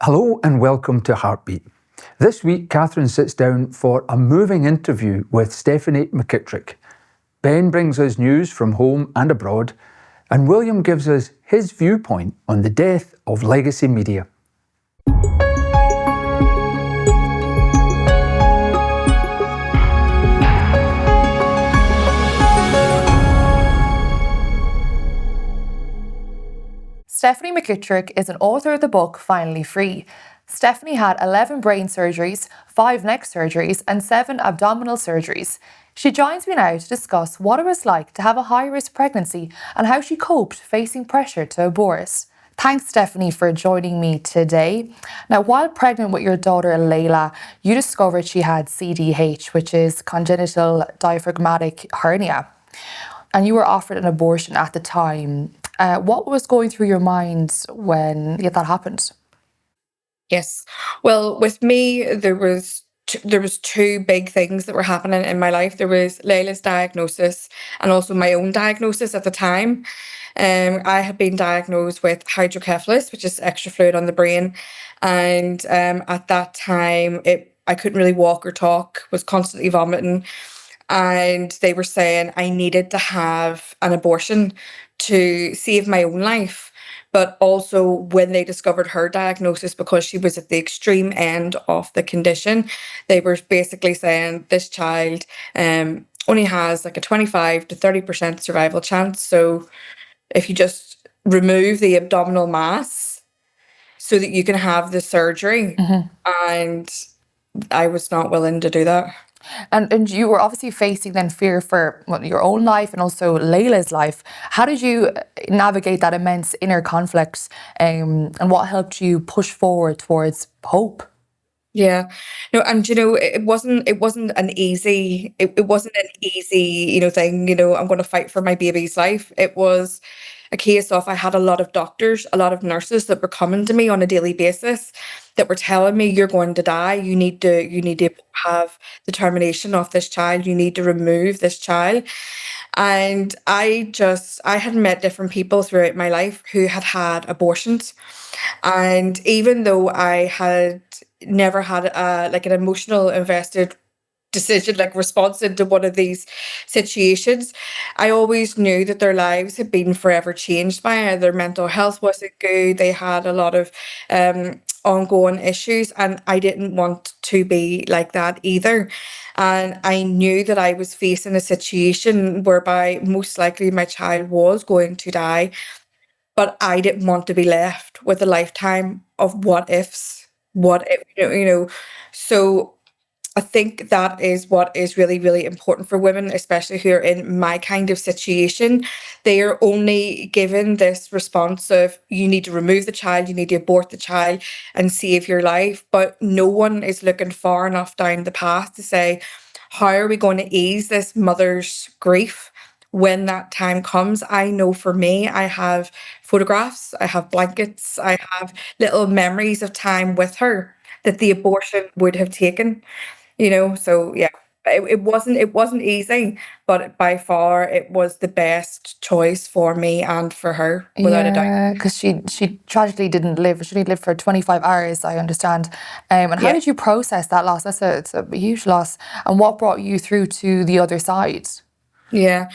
Hello and welcome to Heartbeat. This week, Catherine sits down for a moving interview with Stephanie McKittrick. Ben brings us news from home and abroad, and William gives us his viewpoint on the death of legacy media. Stephanie McKittrick is an author of the book Finally Free. Stephanie had 11 brain surgeries, 5 neck surgeries, and 7 abdominal surgeries. She joins me now to discuss what it was like to have a high-risk pregnancy and how she coped facing pressure to abort. Thanks, Stephanie, for joining me today. Now, while pregnant with your daughter Layla, you discovered she had CDH, which is congenital diaphragmatic hernia, and you were offered an abortion at the time. What was going through your mind when that happened? Yes. Well, with me, there was two big things that were happening in my life. There was Layla's diagnosis and also my own diagnosis at the time. I had been diagnosed with hydrocephalus, which is extra fluid on the brain, and at that time, I couldn't really walk or talk, was constantly vomiting, and they were saying I needed to have an abortion to save my own life. But also, when they discovered her diagnosis, because she was at the extreme end of the condition, they were basically saying this child only has like a 25 to 30% survival chance. So if you just remove the abdominal mass so that you can have the surgery, and I was not willing to do that. And you were obviously facing then fear for your own life and also Layla's life. How did you navigate that immense inner conflict, and what helped you push forward towards hope? Yeah. No, and it wasn't an easy, thing, I'm going to fight for my baby's life. It was a case of I had a lot of doctors, a lot of nurses that were coming to me on a daily basis that were telling me you're going to die. You need to have the termination of this child. You need to remove this child. And I had met different people throughout my life who had had abortions. And even though I had never had like an emotional invested decision, like response into one of these situations, I always knew that their lives had been forever changed by it. Their mental health wasn't good. They had a lot of ongoing issues, and I didn't want to be like that either. And I knew that I was facing a situation whereby most likely my child was going to die, but I didn't want to be left with a lifetime of what ifs. What if, so I think that is what is really, really important for women, especially who are in my kind of situation. They are only given this response of you need to remove the child, you need to abort the child and save your life. But no one is looking far enough down the path to say, how are we going to ease this mother's grief when that time comes? I know for me, I have photographs, I have blankets, I have little memories of time with her that the abortion would have taken. So yeah, it wasn't easy, but by far it was the best choice for me and for her, without a doubt. Yeah, because she tragically didn't live. She only lived for 25 hours, I understand. And how Yeah. did you process that loss? It's a huge loss. And what brought you through to the other side? Yeah.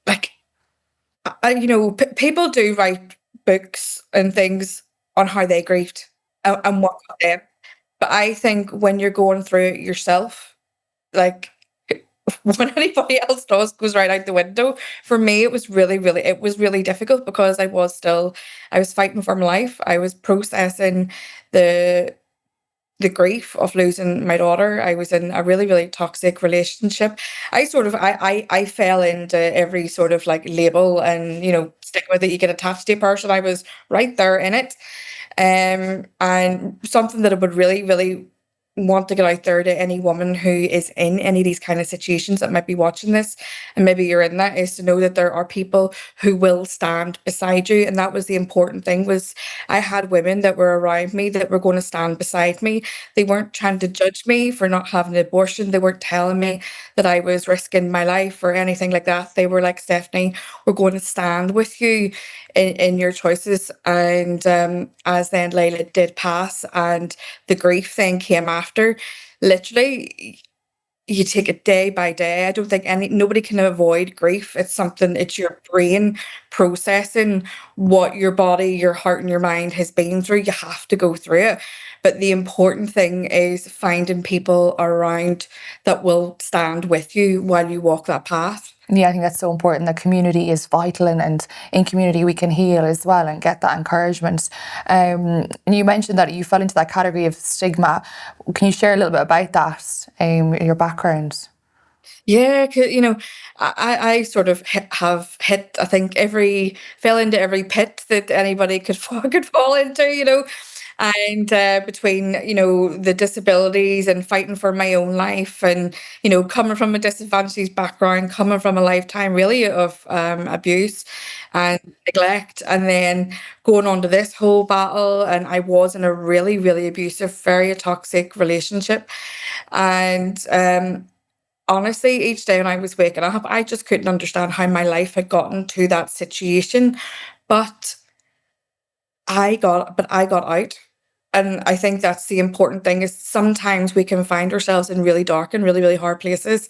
Like, people do write books and things on how they grieved and what got them. But I think when you're going through it yourself, like what anybody else does goes right out the window. For me, it was really difficult because I was fighting for my life. I was processing the the grief of losing my daughter. I was in a really, really toxic relationship. I fell into every sort of like label and, stigma that you get attached to a person. I was right there in it. And something that I would really, really want to get out there to any woman who is in any of these kind of situations that might be watching this, and maybe you're in that, is to know that there are people who will stand beside you. And that was the important thing, was I had women that were around me that were going to stand beside me. They weren't trying to judge me for not having an abortion. They weren't telling me that I was risking my life or anything like that. They were like, Stephanie, we're going to stand with you in your choices. And as then Layla did pass and the grief thing came after, literally you take it day by day. I don't think nobody can avoid grief. It's something, it's your brain processing what your body, your heart, and your mind has been through. You have to go through it. But the important thing is finding people around that will stand with you while you walk that path. Yeah, I think that's so important. The community is vital, and in community we can heal as well and get that encouragement. And you mentioned that you fell into that category of stigma. Can you share a little bit about that, your background? Yeah, I sort of have hit, I think, fell into every pit that anybody could fall into, and between, the disabilities and fighting for my own life, and, coming from a disadvantaged background, coming from a lifetime really of abuse and neglect, and then going on to this whole battle. And I was in a really, really abusive, very toxic relationship. And honestly, each day when I was waking up, I just couldn't understand how my life had gotten to that situation. But I got out. And I think that's the important thing, is sometimes we can find ourselves in really dark and really, really hard places.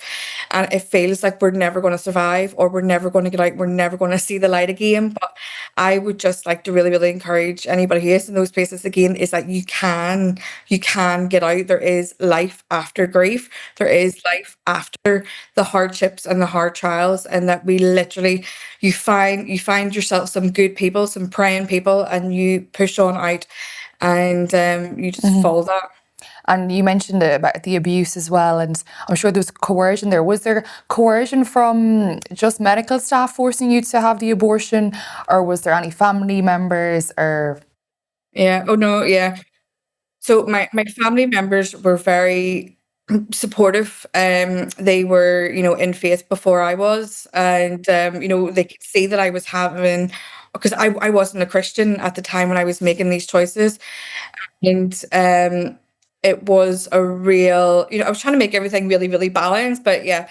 And it feels like we're never going to survive, or we're never going to get out, we're never going to see the light again. But I would just like to really, really encourage anybody who is in those places again, is that you can get out. There is life after grief. There is life after the hardships and the hard trials, and that we literally, you find yourself some good people, some praying people, and you push on out, and you just follow that. And you mentioned about the abuse as well, and I'm sure there's coercion there. Was there coercion from just medical staff forcing you to have the abortion, or was there any family members or? Yeah. Oh no. Yeah. So my family members were very supportive. They were, in faith before I was, and they could see that I was having, because I wasn't a Christian at the time when I was making these choices. And it was a real, I was trying to make everything really, really balanced. But yeah,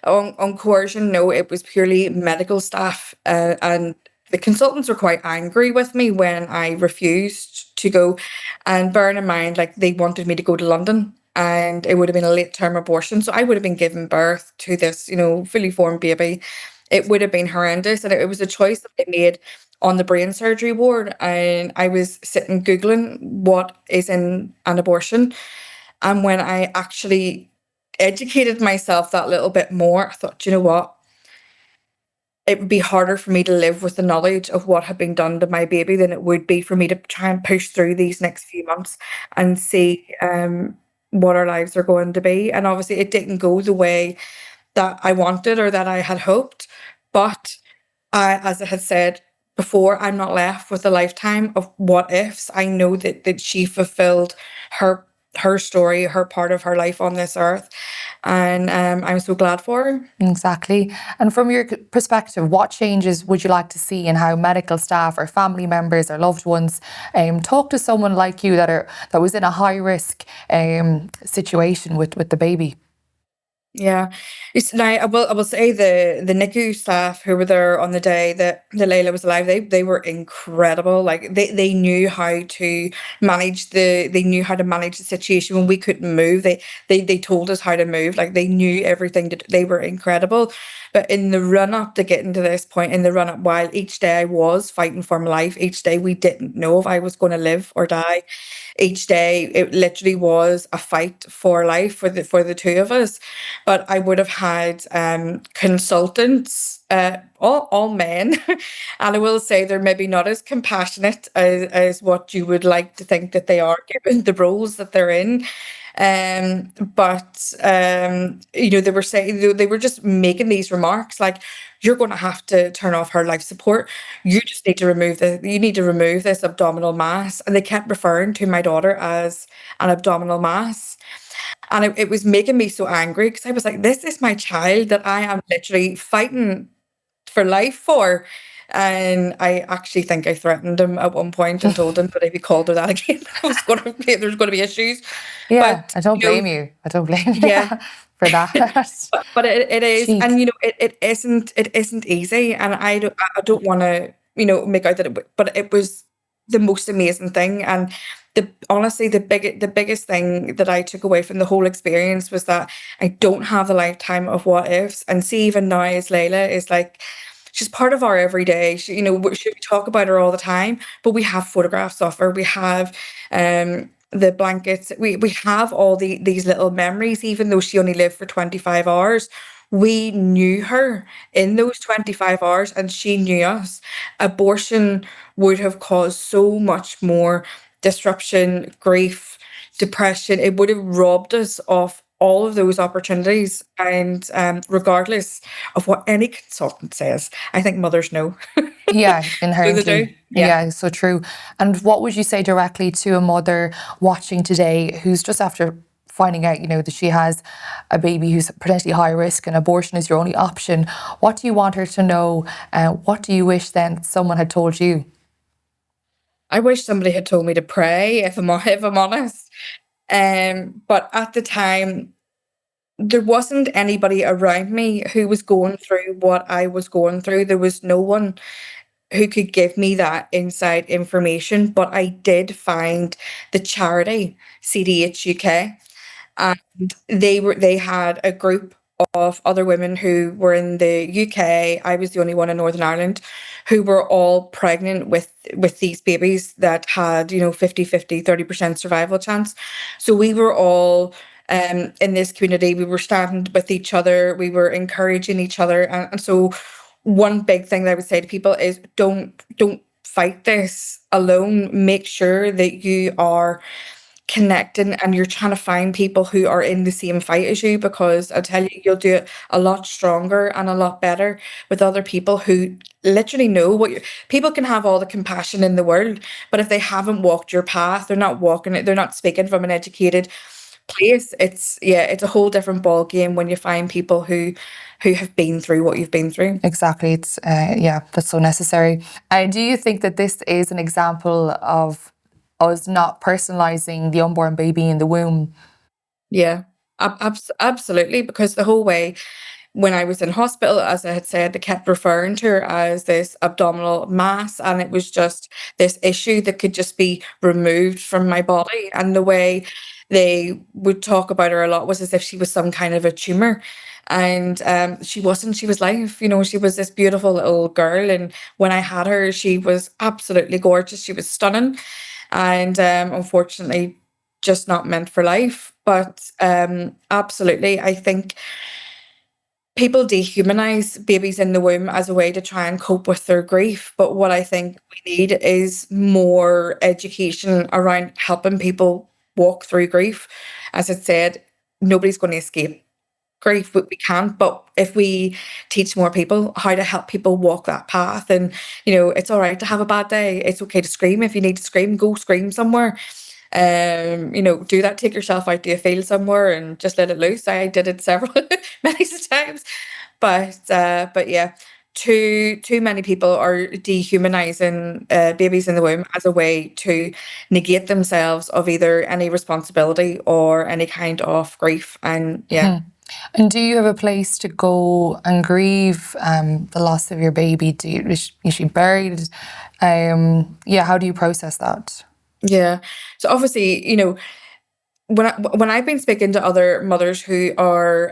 on coercion, no, it was purely medical staff. And the consultants were quite angry with me when I refused to go. And bearing in mind, like, they wanted me to go to London, and it would have been a late term abortion. So I would have been giving birth to this, fully formed baby. It would have been horrendous. And it was a choice that they made on the brain surgery ward. And I was sitting Googling what is in an abortion. And when I actually educated myself that little bit more, I thought, you know what? It would be harder for me to live with the knowledge of what had been done to my baby than it would be for me to try and push through these next few months and see what our lives are going to be. And obviously, it didn't go the way that I wanted or that I had hoped. But as I had said before, I'm not left with a lifetime of what ifs. I know that she fulfilled her story, her part of her life on this earth, and I'm so glad for her. Exactly. And from your perspective, what changes would you like to see in how medical staff or family members or loved ones talk to someone like you that was in a high risk situation with the baby? Yeah. Now I will say the NICU staff who were there on the day that the Layla was alive, they were incredible. Like, they knew how to they knew how to manage the situation when we couldn't move. They told us how to move. Like, they knew everything. They were incredible. But in the run up to getting to this point, in the run up, while each day I was fighting for my life, each day we didn't know if I was going to live or die. Each day it literally was a fight for life for the two of us. but I would have had consultants, all men, and I will say they're maybe not as compassionate as what you would like to think that they are, given the roles that they're in. But they were saying, they were just making these remarks like, you're going to have to turn off her life support. You just need to you need to remove this abdominal mass. And they kept referring to my daughter as an abdominal mass. And it was making me so angry, because I was like, this is my child that I am literally fighting for life for. And I actually think I threatened him at one point and told him that if he called her that again, there's going to be issues. Yeah, But I don't blame you. I don't blame you yeah, for that. but it is, Jeez. and it isn't easy, and I don't want to make out that but it was the most amazing thing. And honestly, the biggest thing that I took away from the whole experience was that I don't have a lifetime of what ifs. And see, even now, as Layla is like, she's part of our everyday. We talk about her all the time, but we have photographs of her. We have the blankets. We have all these little memories, even though she only lived for 25 hours. We knew her in those 25 hours, and she knew us. Abortion would have caused so much more disruption, grief, depression. It would have robbed us of all of those opportunities. And regardless of what any consultant says, I think mothers know. Yeah, Do they do? inherently. Yeah. Yeah, so true. And what would you say directly to a mother watching today who's just after finding out, that she has a baby who's potentially high risk and abortion is your only option? What do you want her to know? What do you wish then someone had told you? I wish somebody had told me to pray, if I'm honest. But at the time, there wasn't anybody around me who was going through what I was going through. There was no one who could give me that inside information. But I did find the charity CDH UK, and they had a group of other women who were in the UK. I was the only one in Northern Ireland, who were all pregnant with these babies that had 50-50, 30% survival chance. So we were all in this community. We were standing with each other, we were encouraging each other. And so one big thing that I would say to people is, don't fight this alone. Make sure that you are connecting and you're trying to find people who are in the same fight as you, because I tell you, you'll do it a lot stronger and a lot better with other people who literally know what you people can have all the compassion in the world, but if they haven't walked your path, they're not walking it, they're not speaking from an educated place. It's a whole different ball game when you find people who have been through what you've been through. Exactly. It's, that's so necessary. Do you think that this is an example of us not personalizing the unborn baby in the womb? Yeah, absolutely. Because the whole way, when I was in hospital, as I had said, they kept referring to her as this abdominal mass, and it was just this issue that could just be removed from my body. And the way they would talk about her a lot was as if she was some kind of a tumor. And she wasn't. She was life. She was this beautiful little girl. And when I had her, she was absolutely gorgeous. She was stunning. And unfortunately, just not meant for life. But absolutely, I think people dehumanize babies in the womb as a way to try and cope with their grief. But what I think we need is more education around helping people walk through grief. As I said, nobody's going to escape grief. We can't. But if we teach more people how to help people walk that path, and it's all right to have a bad day. It's okay to scream. If you need to scream, go scream somewhere. Do that, take yourself out to a field somewhere and just let it loose. I did it several many times. But yeah, too many people are dehumanizing babies in the womb as a way to negate themselves of either any responsibility or any kind of grief. And yeah. And do you have a place to go and grieve the loss of your baby? Is she buried? How do you process that? Yeah. So obviously, when I've been speaking to other mothers who are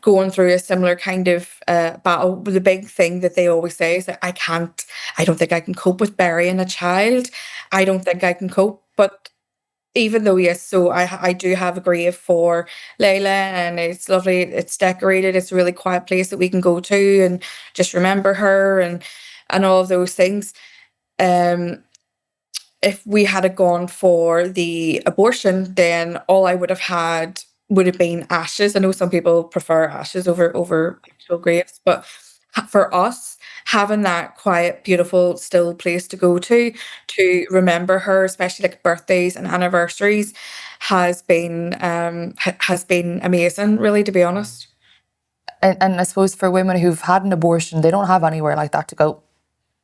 going through a similar kind of battle, the big thing that they always say is that I don't think I can cope with burying a child. I don't think I can cope. But even though, yes, so I do have a grave for Layla, and it's lovely. It's decorated. It's a really quiet place that we can go to and just remember her and all of those things. If we had gone for the abortion, then all I would have had would have been ashes. I know some people prefer ashes over actual graves, but for us, having that quiet, beautiful, still place to go to remember her, especially like birthdays and anniversaries, has been amazing, really, to be honest. And I suppose for women who've had an abortion, they don't have anywhere like that to go.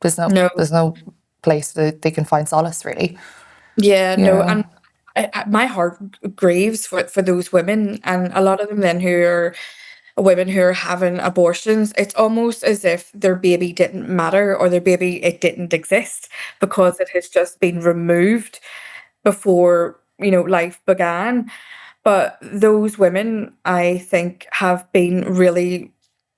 No. There's no place that they can find solace, really. Yeah, no, Yeah. and my heart grieves for those women, and a lot of them then who are women who are having abortions. It's almost as if their baby didn't matter, or their baby, it didn't exist, because it has just been removed before, life began. But those women, I think, have been really,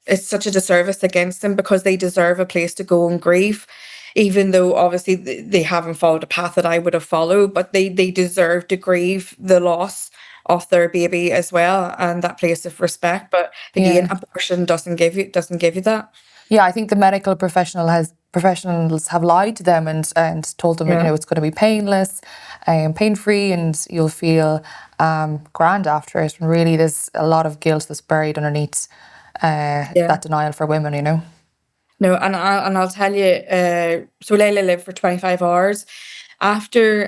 it's such a disservice against them, because they deserve a place to go and grieve, even though obviously they haven't followed a path that I would have followed, but they deserve to grieve the loss of their baby as well, and that place of respect. But again, Yeah. abortion doesn't give you that. Yeah, I think the medical professionals have lied to them and told them, Yeah. it's going to be painless, pain-free, and you'll feel grand after it. And really, there's a lot of guilt that's buried underneath that denial for women. No, and I'll tell you, so Layla lived for 25 hours after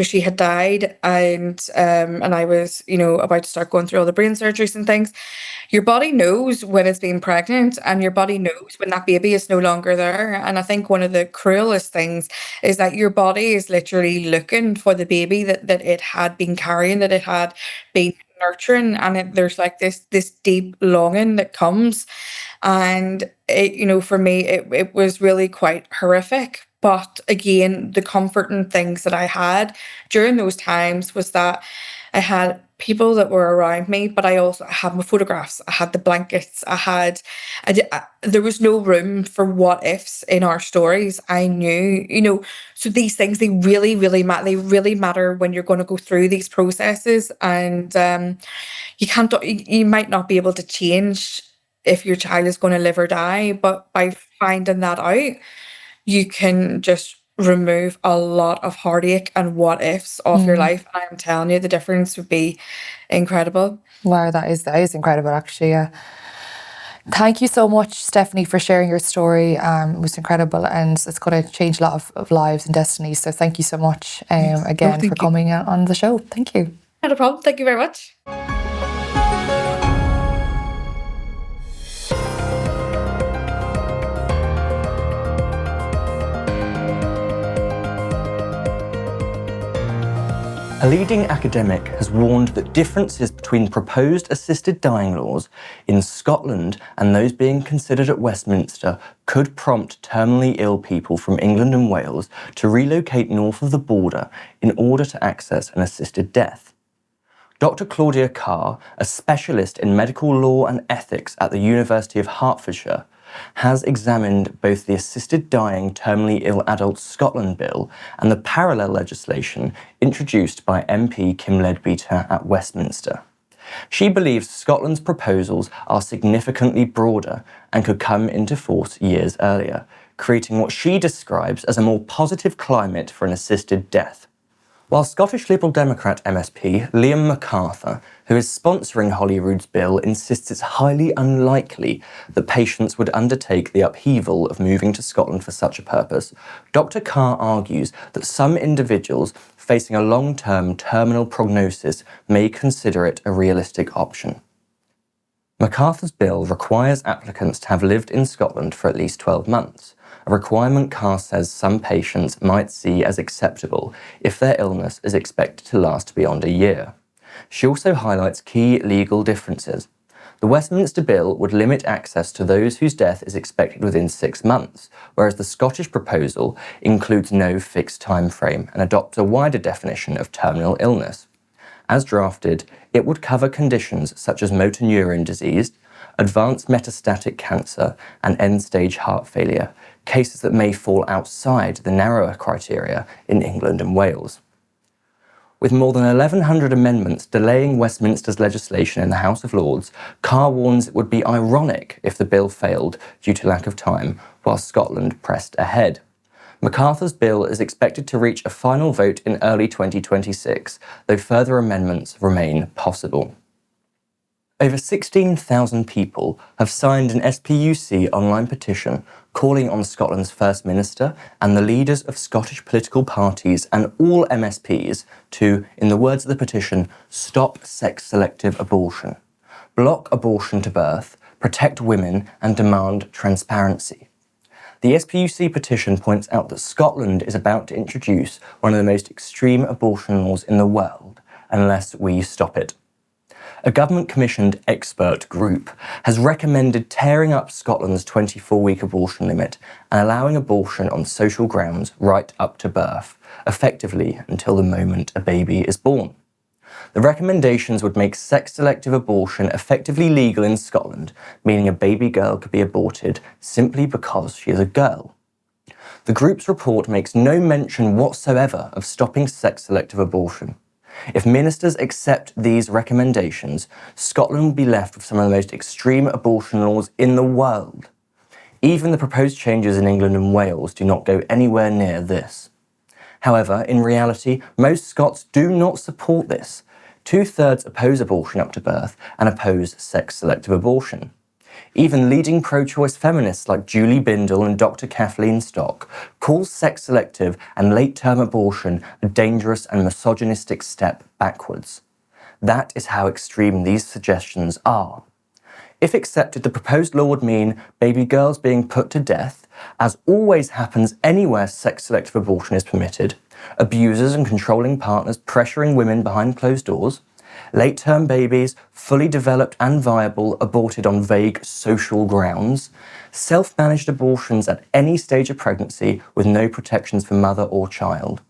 she had died, and I was, about to start going through all the brain surgeries and things. Your body knows when it's being pregnant, and your body knows when that baby is no longer there. And I think one of the cruelest things is that your body is literally looking for the baby that it had been carrying, that it had been nurturing, and there's like this deep longing that comes. And for me, it was really quite horrific. But again, the comforting things that I had during those times was that I had people that were around me, but I also had my photographs. I had the blankets. There was no room for what ifs in our stories. I knew. So these things, they really, really matter. They really matter when you're going to go through these processes, and you might not be able to change if your child is going to live or die, but by finding that out, you can just remove a lot of heartache and what ifs off your life. And I'm telling you, the difference would be incredible. Wow, that is incredible, actually. Yeah. Thank you so much, Stephanie, for sharing your story. It was incredible, and it's going to change a lot of lives and destinies. So thank you so much again for coming on the show. Thank you. Not a problem. Thank you very much. A leading academic has warned that differences between proposed assisted dying laws in Scotland and those being considered at Westminster could prompt terminally ill people from England and Wales to relocate north of the border in order to access an assisted death. Dr. Claudia Carr, a specialist in medical law and ethics at the University of Hertfordshire, has examined both the Assisted Dying Terminally Ill Adults Scotland Bill and the parallel legislation introduced by MP Kim Leadbeater at Westminster. She believes Scotland's proposals are significantly broader and could come into force years earlier, creating what she describes as a more positive climate for an assisted death. While Scottish Liberal Democrat MSP Liam MacArthur, who is sponsoring Holyrood's bill, insists it's highly unlikely that patients would undertake the upheaval of moving to Scotland for such a purpose, Dr. Carr argues that some individuals facing a long-term terminal prognosis may consider it a realistic option. MacArthur's bill requires applicants to have lived in Scotland for at least 12 months, a requirement Carr says some patients might see as acceptable if their illness is expected to last beyond a year. She also highlights key legal differences. The Westminster Bill would limit access to those whose death is expected within 6 months, whereas the Scottish proposal includes no fixed time frame and adopts a wider definition of terminal illness. As drafted, it would cover conditions such as motor neurone disease, advanced metastatic cancer, and end-stage heart failure, cases that may fall outside the narrower criteria in England and Wales. With more than 1,100 amendments delaying Westminster's legislation in the House of Lords, Carr warns it would be ironic if the bill failed due to lack of time, while Scotland pressed ahead. MacArthur's bill is expected to reach a final vote in early 2026, though further amendments remain possible. Over 16,000 people have signed an SPUC online petition calling on Scotland's First Minister and the leaders of Scottish political parties and all MSPs to, in the words of the petition, stop sex-selective abortion, block abortion to birth, protect women and demand transparency. The SPUC petition points out that Scotland is about to introduce one of the most extreme abortion laws in the world, unless we stop it. A government-commissioned expert group has recommended tearing up Scotland's 24-week abortion limit and allowing abortion on social grounds right up to birth, effectively until the moment a baby is born. The recommendations would make sex-selective abortion effectively legal in Scotland, meaning a baby girl could be aborted simply because she is a girl. The group's report makes no mention whatsoever of stopping sex-selective abortion. If ministers accept these recommendations, Scotland will be left with some of the most extreme abortion laws in the world. Even the proposed changes in England and Wales do not go anywhere near this. However, in reality, most Scots do not support this. 2/3 oppose abortion up to birth and oppose sex-selective abortion. Even leading pro-choice feminists like Julie Bindel and Dr. Kathleen Stock call sex-selective and late-term abortion a dangerous and misogynistic step backwards. That is how extreme these suggestions are. If accepted, the proposed law would mean baby girls being put to death, as always happens anywhere sex-selective abortion is permitted, abusers and controlling partners pressuring women behind closed doors, late-term babies, fully developed and viable, aborted on vague social grounds, self-managed abortions at any stage of pregnancy with no protections for mother or child.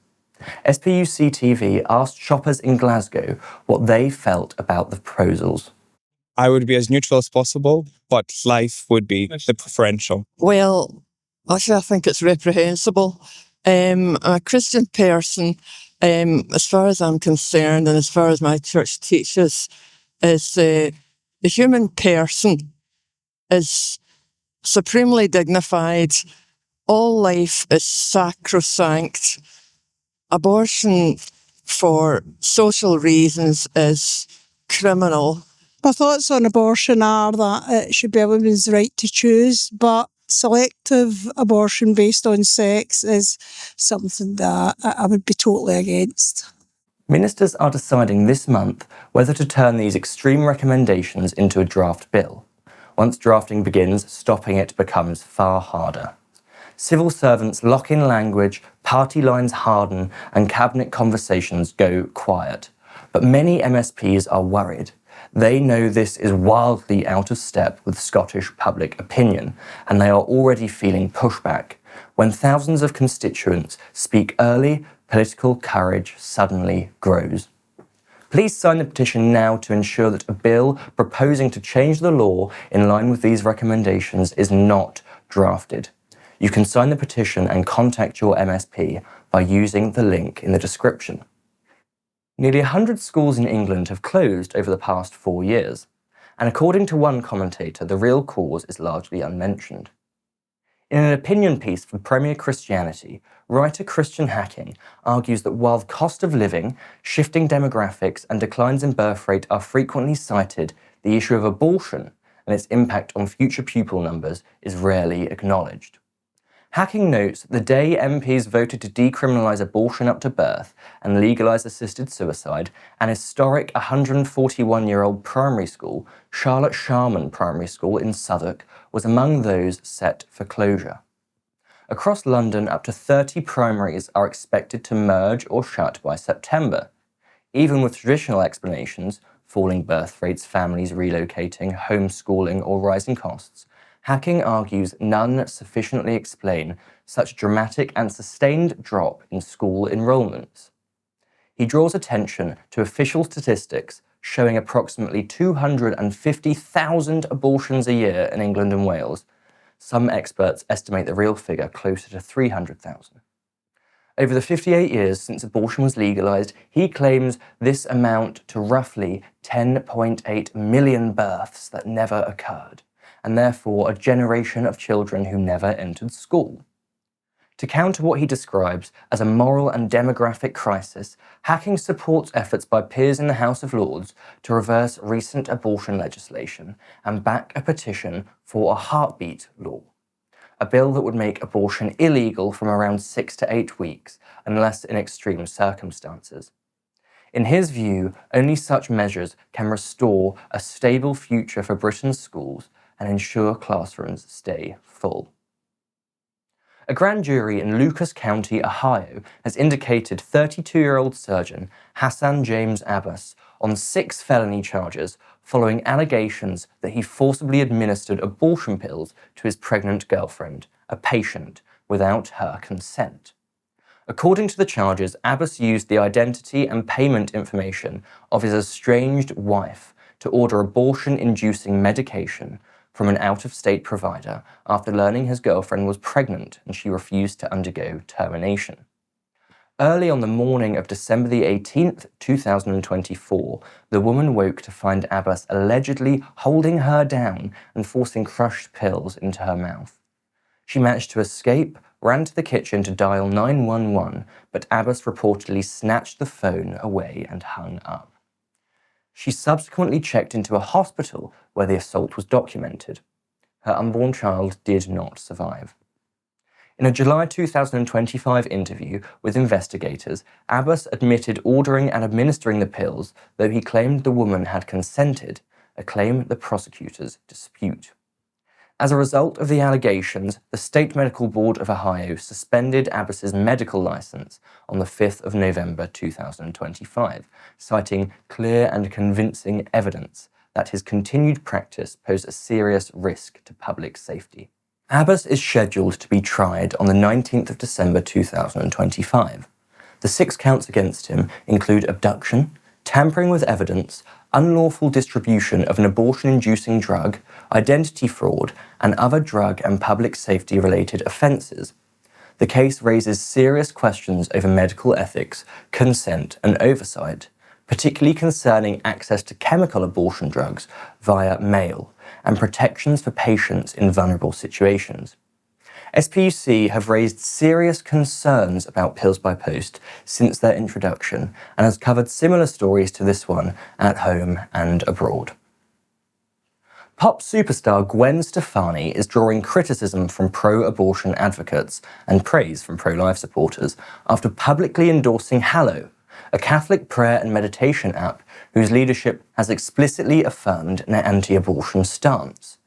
SPUCTV asked shoppers in Glasgow what they felt about the proposals. I would be as neutral as possible, but life would be the preferential. Well, actually, I think it's reprehensible. I'm a Christian person. As far as I'm concerned, and as far as my church teaches, is the human person is supremely dignified. All life is sacrosanct. Abortion for social reasons is criminal. My thoughts on abortion are that it should be a woman's right to choose, but selective abortion based on sex is something that I would be totally against. Ministers are deciding this month whether to turn these extreme recommendations into a draft bill. Once drafting begins, stopping it becomes far harder. Civil servants lock in language, party lines harden, and cabinet conversations go quiet. But many MSPs are worried. They know this is wildly out of step with Scottish public opinion, and they are already feeling pushback. When thousands of constituents speak early, political courage suddenly grows. Please sign the petition now to ensure that a bill proposing to change the law in line with these recommendations is not drafted. You can sign the petition and contact your MSP by using the link in the description. Nearly 100 schools in England have closed over the past 4 years, and according to one commentator, the real cause is largely unmentioned. In an opinion piece for Premier Christianity, writer Christian Hacking argues that while the cost of living, shifting demographics and declines in birth rate are frequently cited, the issue of abortion and its impact on future pupil numbers is rarely acknowledged. Hacking notes that the day MPs voted to decriminalise abortion up to birth and legalise assisted suicide, an historic 141-year-old primary school, Charlotte Sharman Primary School in Southwark, was among those set for closure. Across London, up to 30 primaries are expected to merge or shut by September. Even with traditional explanations, falling birth rates, families relocating, homeschooling or rising costs, Hacking argues none sufficiently explain such dramatic and sustained drop in school enrolments. He draws attention to official statistics showing approximately 250,000 abortions a year in England and Wales. Some experts estimate the real figure closer to 300,000. Over the 58 years since abortion was legalised, he claims this amount to roughly 10.8 million births that never occurred, and therefore a generation of children who never entered school. To counter what he describes as a moral and demographic crisis, Hacking supports efforts by peers in the House of Lords to reverse recent abortion legislation and back a petition for a heartbeat law, a bill that would make abortion illegal from around 6 to 8 weeks, unless in extreme circumstances. In his view, only such measures can restore a stable future for Britain's schools and ensure classrooms stay full. A grand jury in Lucas County, Ohio, has indicated 32-year-old surgeon Hassan James Abbas on 6 felony charges following allegations that he forcibly administered abortion pills to his pregnant girlfriend, a patient, without her consent. According to the charges, Abbas used the identity and payment information of his estranged wife to order abortion-inducing medication from an out-of-state provider after learning his girlfriend was pregnant and she refused to undergo termination. Early on the morning of December the 18th, 2024, the woman woke to find Abbas allegedly holding her down and forcing crushed pills into her mouth. She managed to escape, ran to the kitchen to dial 911, but Abbas reportedly snatched the phone away and hung up. She subsequently checked into a hospital where the assault was documented. Her unborn child did not survive. In a July 2025 interview with investigators, Abbas admitted ordering and administering the pills, though he claimed the woman had consented, a claim the prosecutors dispute. As a result of the allegations, the State Medical Board of Ohio suspended Abbas's medical license on the 5th of November 2025, citing clear and convincing evidence that his continued practice posed a serious risk to public safety. Abbas is scheduled to be tried on the 19th of December 2025. The 6 counts against him include abduction, tampering with evidence, unlawful distribution of an abortion-inducing drug, identity fraud, and other drug and public safety-related offences. The case raises serious questions over medical ethics, consent, and oversight, particularly concerning access to chemical abortion drugs via mail and protections for patients in vulnerable situations. SPUC have raised serious concerns about pills by post since their introduction and has covered similar stories to this one at home and abroad. Pop superstar Gwen Stefani is drawing criticism from pro-abortion advocates and praise from pro-life supporters after publicly endorsing Hallow, a Catholic prayer and meditation app whose leadership has explicitly affirmed an anti-abortion stance.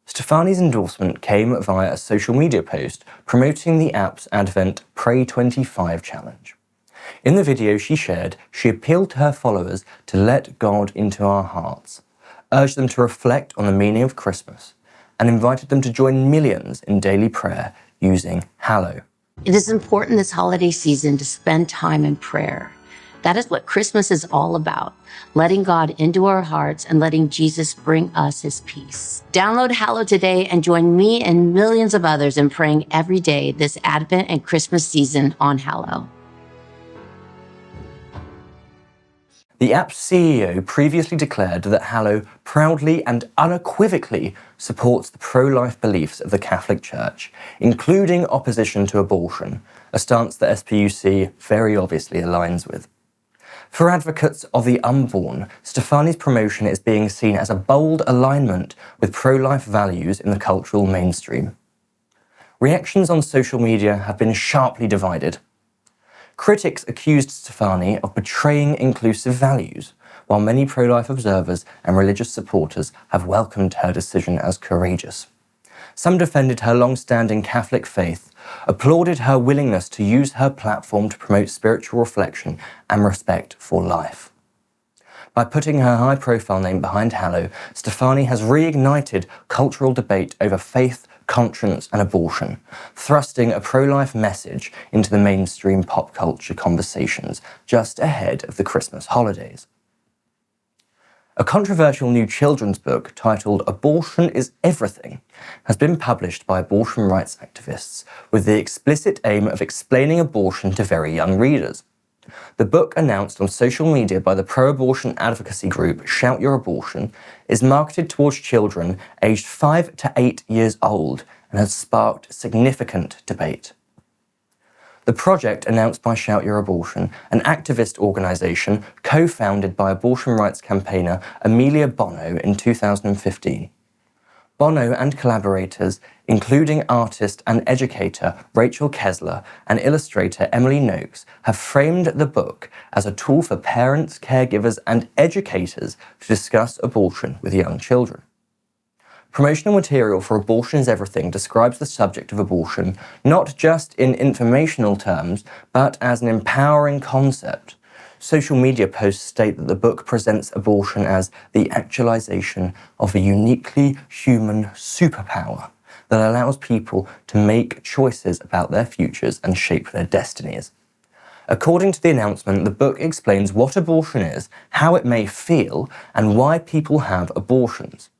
Stefani's endorsement came via a social media post promoting the app's Advent Pray 25 challenge. In the video she shared, she appealed to her followers to let God into our hearts, urged them to reflect on the meaning of Christmas, and invited them to join millions in daily prayer using Hallow. It is important this holiday season to spend time in prayer. That is what Christmas is all about, letting God into our hearts and letting Jesus bring us his peace. Download Hallow today and join me and millions of others in praying every day this Advent and Christmas season on Hallow. The app's CEO previously declared that Hallow proudly and unequivocally supports the pro-life beliefs of the Catholic Church, including opposition to abortion, a stance that SPUC very obviously aligns with. For advocates of the unborn, Stefani's promotion is being seen as a bold alignment with pro-life values in the cultural mainstream. Reactions on social media have been sharply divided. Critics accused Stefani of betraying inclusive values, while many pro-life observers and religious supporters have welcomed her decision as courageous. Some defended her long-standing Catholic faith, applauded her willingness to use her platform to promote spiritual reflection and respect for life. By putting her high-profile name behind Hallow, Stefani has reignited cultural debate over faith, conscience, and abortion, thrusting a pro-life message into the mainstream pop culture conversations just ahead of the Christmas holidays. A controversial new children's book titled Abortion is Everything has been published by abortion rights activists with the explicit aim of explaining abortion to very young readers. The book, announced on social media by the pro-abortion advocacy group Shout Your Abortion, is marketed towards children aged 5 to 8 years old and has sparked significant debate. The project, announced by Shout Your Abortion, an activist organisation co-founded by abortion rights campaigner Amelia Bono in 2015. Bono and collaborators, including artist and educator Rachel Kessler and illustrator Emily Noakes, have framed the book as a tool for parents, caregivers and educators to discuss abortion with young children. Promotional material for Abortion is Everything describes the subject of abortion not just in informational terms, but as an empowering concept. Social media posts state that the book presents abortion as the actualization of a uniquely human superpower that allows people to make choices about their futures and shape their destinies. According to the announcement, the book explains what abortion is, how it may feel, and why people have abortions.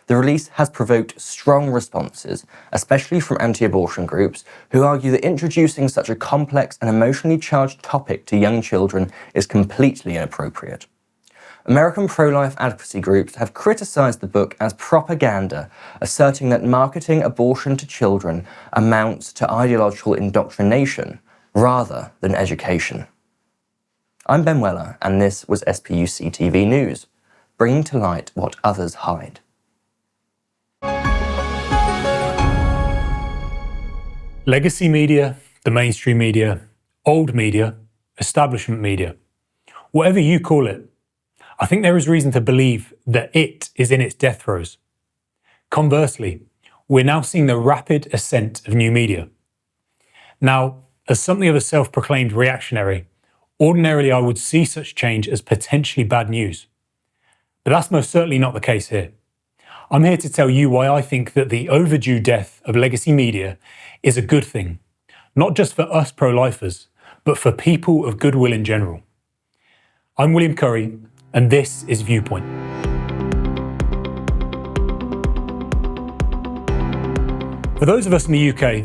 The release has provoked strong responses, especially from anti-abortion groups, who argue that introducing such a complex and emotionally charged topic to young children is completely inappropriate. American pro-life advocacy groups have criticised the book as propaganda, asserting that marketing abortion to children amounts to ideological indoctrination rather than education. I'm Ben Weller, and this was SPUCTV News, bringing to light what others hide. Legacy media, the mainstream media, old media, establishment media, whatever you call it, I think there is reason to believe that it is in its death throes. Conversely, we're now seeing the rapid ascent of new media. Now, as something of a self-proclaimed reactionary, ordinarily I would see such change as potentially bad news. But that's most certainly not the case here. I'm here to tell you why I think that the overdue death of legacy media is a good thing, not just for us pro-lifers, but for people of goodwill in general. I'm William Curry, and this is Viewpoint. For those of us in the UK,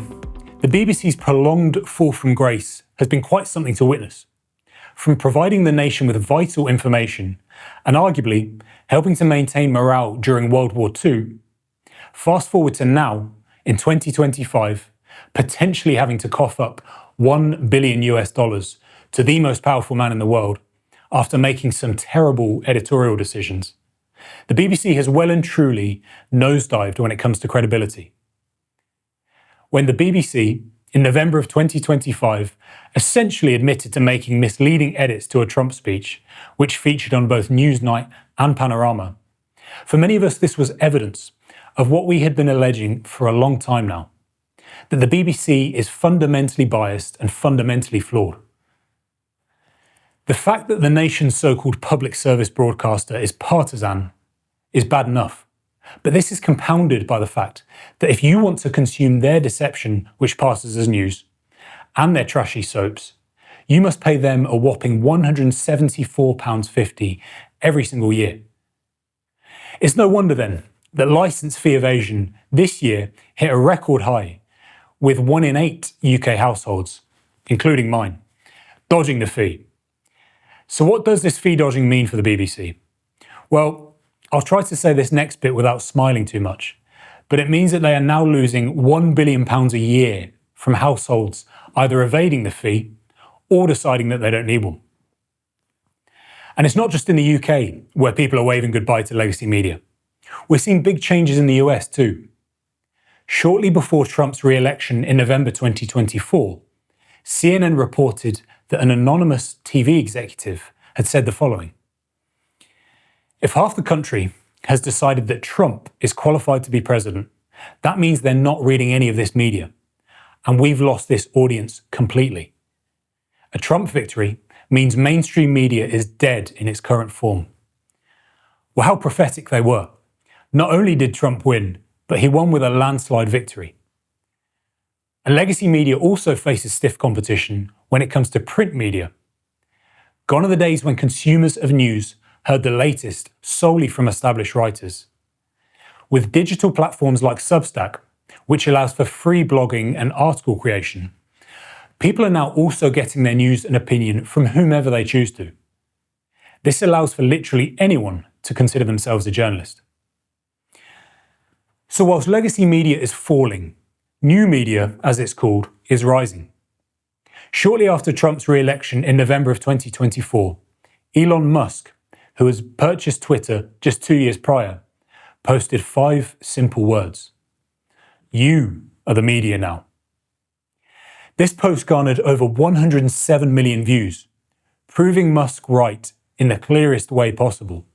the BBC's prolonged fall from grace has been quite something to witness. From providing the nation with vital information and arguably helping to maintain morale during World War II, fast forward to now, in 2025, potentially having to cough up $1 billion to the most powerful man in the world after making some terrible editorial decisions. The BBC has well and truly nosedived when it comes to credibility. When the BBC, in November of 2025, essentially admitted to making misleading edits to a Trump speech, which featured on both Newsnight and Panorama. For many of us, this was evidence of what we had been alleging for a long time now, that the BBC is fundamentally biased and fundamentally flawed. The fact that the nation's so-called public service broadcaster is partisan is bad enough. But this is compounded by the fact that if you want to consume their deception, which passes as news, and their trashy soaps, you must pay them a whopping £174.50 every single year. It's no wonder then that licence fee evasion this year hit a record high, with 1 in 8 UK households, including mine, dodging the fee. So what does this fee dodging mean for the BBC? Well, I'll try to say this next bit without smiling too much, but it means that they are now losing £1 billion a year from households either evading the fee or deciding that they don't need one. And it's not just in the UK where people are waving goodbye to legacy media. We're seeing big changes in the US too. Shortly before Trump's re-election in November 2024, CNN reported that an anonymous TV executive had said the following: "If half the country has decided that Trump is qualified to be president, that means they're not reading any of this media. And we've lost this audience completely. A Trump victory means mainstream media is dead in its current form." Well, how prophetic they were. Not only did Trump win, but he won with a landslide victory. And legacy media also faces stiff competition when it comes to print media. Gone are the days when consumers of news heard the latest solely from established writers. With digital platforms like Substack, which allows for free blogging and article creation, people are now also getting their news and opinion from whomever they choose to. This allows for literally anyone to consider themselves a journalist. So whilst legacy media is falling, new media, as it's called, is rising. Shortly after Trump's re-election in November of 2024, Elon Musk, who has purchased Twitter just 2 years prior, posted 5 simple words. You are the media now. This post garnered over 107 million views, proving Musk right in the clearest way possible.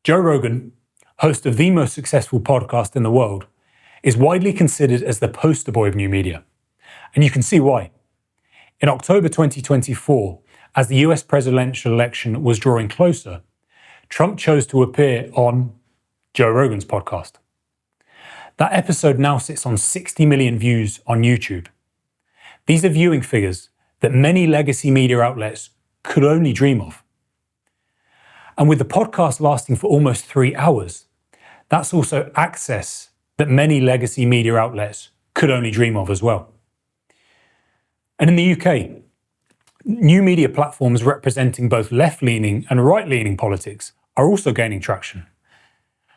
Joe Rogan, host of the most successful podcast in the world, is widely considered as the poster boy of new media. And you can see why. In October 2024, as the US presidential election was drawing closer, Trump chose to appear on Joe Rogan's podcast. That episode now sits on 60 million views on YouTube. These are viewing figures that many legacy media outlets could only dream of. And with the podcast lasting for almost 3 hours, that's also access that many legacy media outlets could only dream of as well. And in the UK, new media platforms representing both left-leaning and right-leaning politics are also gaining traction.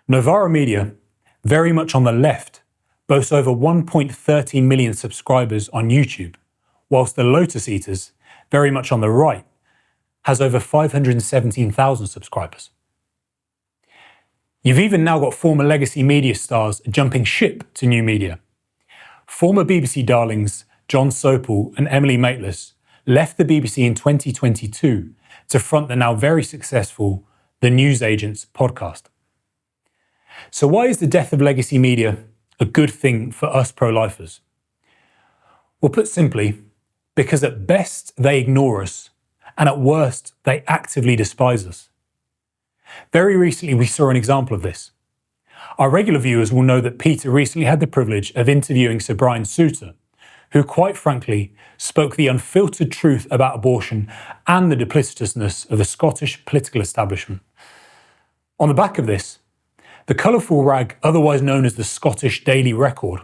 Novara Media, very much on the left, boasts over 1.13 million subscribers on YouTube, whilst the Lotus Eaters, very much on the right, has over 517,000 subscribers. You've even now got former legacy media stars jumping ship to new media. Former BBC darlings John Sopel and Emily Maitlis left the BBC in 2022 to front the now very successful The Newsagents podcast. So why is the death of legacy media a good thing for us pro-lifers? Well, put simply, because at best they ignore us, and at worst they actively despise us. Very recently we saw an example of this. Our regular viewers will know that Peter recently had the privilege of interviewing Sir Brian Souter, who quite frankly spoke the unfiltered truth about abortion and the duplicitousness of the Scottish political establishment. On the back of this, the colourful rag otherwise known as the Scottish Daily Record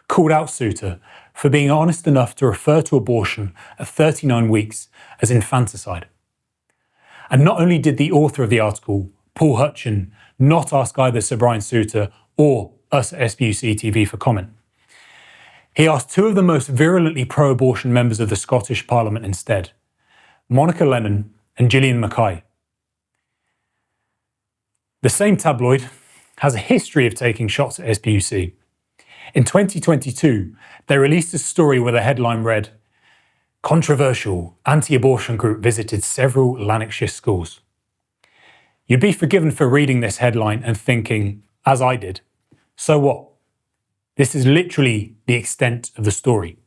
called out Souter for being honest enough to refer to abortion at 39 weeks as infanticide. And not only did the author of the article, Paul Hutchin, not ask either Sir Brian Souter or us at SPUCTV for comment, he asked 2 of the most virulently pro-abortion members of the Scottish Parliament instead, Monica Lennon and Gillian Mackay. The same tabloid has a history of taking shots at SPUC. In 2022, they released a story where the headline read, "Controversial anti-abortion group visited several Lanarkshire schools." You'd be forgiven for reading this headline and thinking, as I did, so what? This is literally the extent of the story.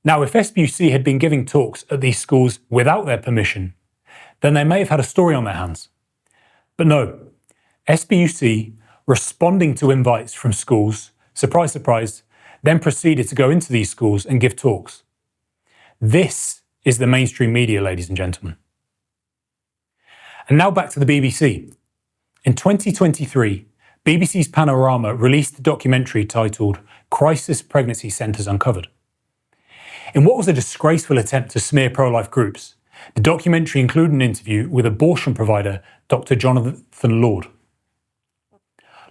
Now, if SPUC had been giving talks at these schools without their permission, then they may have had a story on their hands. But no, SPUC, responding to invites from schools, surprise, surprise, then proceeded to go into these schools and give talks. This is the mainstream media, ladies and gentlemen. And now back to the BBC. In 2023, BBC's Panorama released a documentary titled Crisis Pregnancy Centres Uncovered. In what was a disgraceful attempt to smear pro-life groups, the documentary included an interview with abortion provider Dr. Jonathan Lord.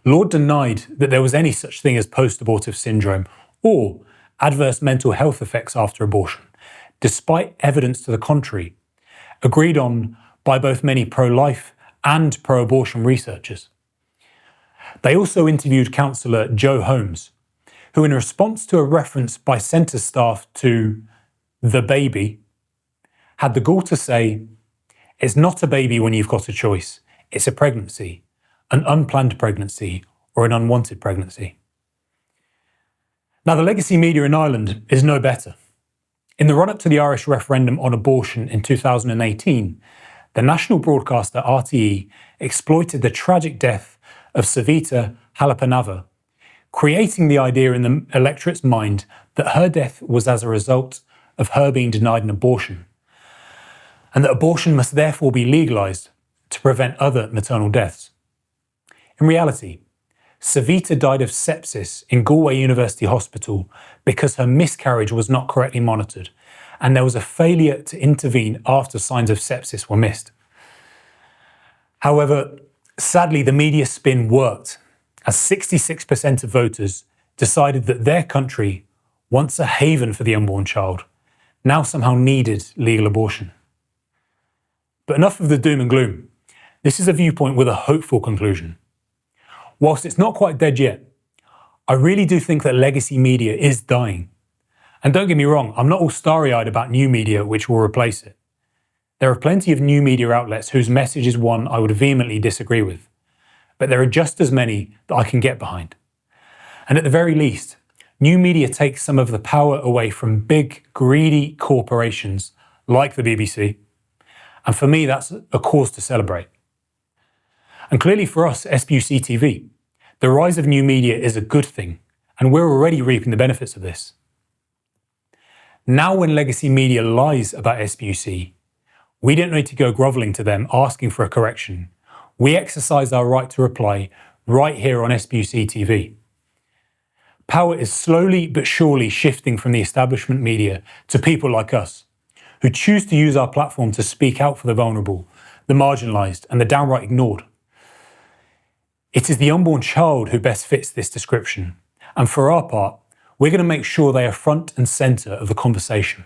Lord denied that there was any such thing as post-abortive syndrome or adverse mental health effects after abortion, despite evidence to the contrary, agreed on by both many pro-life and pro-abortion researchers. They also interviewed counsellor Joe Holmes, who in response to a reference by centre staff to the baby, had the gall to say, "It's not a baby when you've got a choice, it's a pregnancy, an unplanned pregnancy or an unwanted pregnancy." Now, the legacy media in Ireland is no better. In the run-up to the Irish referendum on abortion in 2018, the national broadcaster RTE exploited the tragic death of Savita Halappanavar, creating the idea in the electorate's mind that her death was as a result of her being denied an abortion, and that abortion must therefore be legalised to prevent other maternal deaths. In reality, Savita died of sepsis in Galway University Hospital because her miscarriage was not correctly monitored, and there was a failure to intervene after signs of sepsis were missed. However, sadly, the media spin worked, as 66% of voters decided that their country, once a haven for the unborn child, now somehow needed legal abortion. But enough of the doom and gloom. This is a Viewpoint with a hopeful conclusion. Whilst it's not quite dead yet, I really do think that legacy media is dying. And don't get me wrong, I'm not all starry-eyed about new media which will replace it. There are plenty of new media outlets whose message is one I would vehemently disagree with, but there are just as many that I can get behind. And at the very least, new media takes some of the power away from big, greedy corporations like the BBC, and for me that's a cause to celebrate. And clearly for us, SPUCTV, the rise of new media is a good thing, and we're already reaping the benefits of this. Now when legacy media lies about SPUC, we don't need to go grovelling to them asking for a correction. We exercise our right to reply right here on SPUCTV. Power is slowly but surely shifting from the establishment media to people like us, who choose to use our platform to speak out for the vulnerable, the marginalised and the downright ignored. It is the unborn child who best fits this description, and for our part, we're going to make sure they are front and centre of the conversation.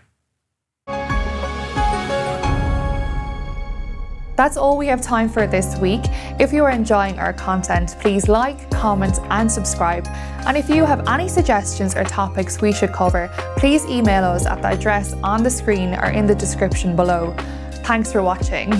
That's all we have time for this week. If you are enjoying our content, please like, comment and subscribe. And if you have any suggestions or topics we should cover, please email us at the address on the screen or in the description below. Thanks for watching.